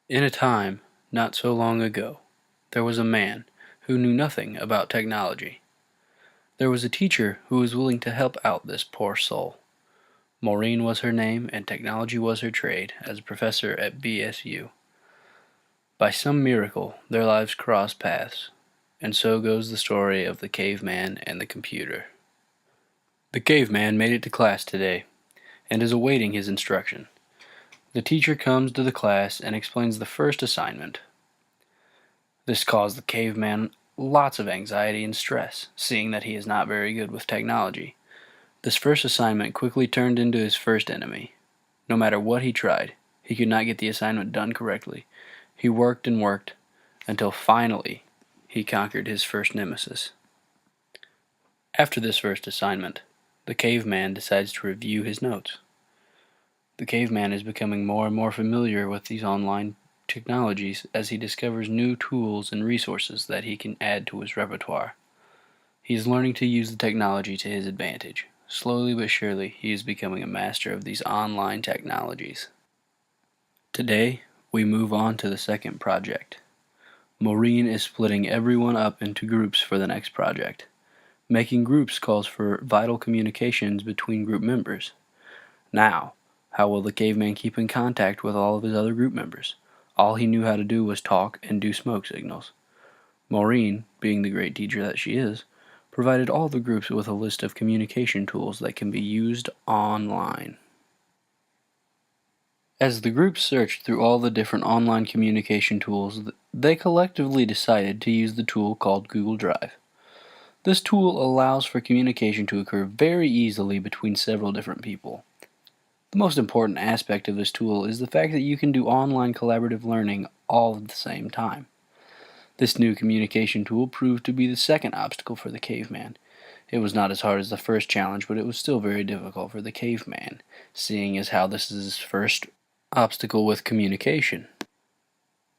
In a time not so long ago, there was a man who knew nothing about technology. There was a teacher who was willing to help out this poor soul. Maureen was her name, and technology was her trade as a professor at BSU. By some miracle, their lives crossed paths, and so goes the story of the caveman and the computer. The caveman made it to class today, and is awaiting his instruction. The teacher comes to the class and explains the first assignment. This caused the caveman lots of anxiety and stress, seeing that he is not very good with technology. This first assignment quickly turned into his first enemy. No matter what he tried, he could not get the assignment done correctly. He worked and worked until finally he conquered his first nemesis. After this first assignment, the caveman decides to review his notes. The caveman is becoming more and more familiar with these online technologies as he discovers new tools and resources that he can add to his repertoire. He is learning to use the technology to his advantage. Slowly but surely, he is becoming a master of these online technologies. Today, we move on to the second project. Maureen is splitting everyone up into groups for the next project. Making groups calls for vital communications between group members. Now, how will the caveman keep in contact with all of his other group members? All he knew how to do was talk and do smoke signals. Maureen, being the great teacher that she is, provided all the groups with a list of communication tools that can be used online. As the groups searched through all the different online communication tools, they collectively decided to use the tool called Google Drive. This tool allows for communication to occur very easily between several different people. The most important aspect of this tool is the fact that you can do online collaborative learning all at the same time. This new communication tool proved to be the second obstacle for the caveman. It was not as hard as the first challenge, but it was still very difficult for the caveman, seeing as how this is his first obstacle with communication.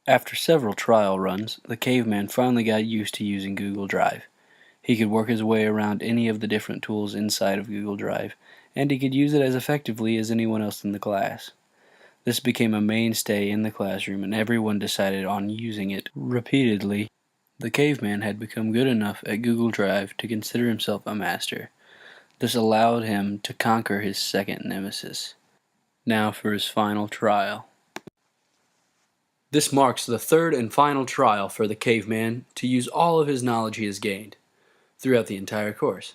After several trial runs, the caveman finally got used to using Google Drive. He could work his way around any of the different tools inside of Google Drive, and he could use it as effectively as anyone else in the class. This became a mainstay in the classroom, and everyone decided on using it repeatedly. The caveman had become good enough at Google Drive to consider himself a master. This allowed him to conquer his second nemesis. Now for his final trial. This marks the third and final trial for the caveman to use all of his knowledge he has gained throughout the entire course.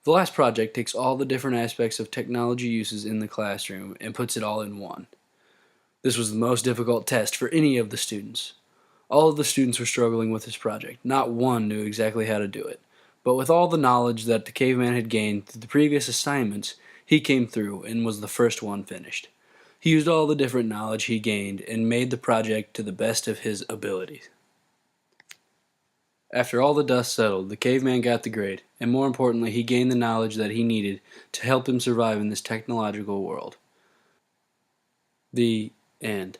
The last project takes all the different aspects of technology uses in the classroom and puts it all in one. This was the most difficult test for any of the students. All of the students were struggling with this project. Not one knew exactly how to do it. But with all the knowledge that the caveman had gained through the previous assignments, he came through and was the first one finished. He used all the different knowledge he gained and made the project to the best of his abilities. After all the dust settled, the caveman got the grade, and more importantly, he gained the knowledge that he needed to help him survive in this technological world. The end.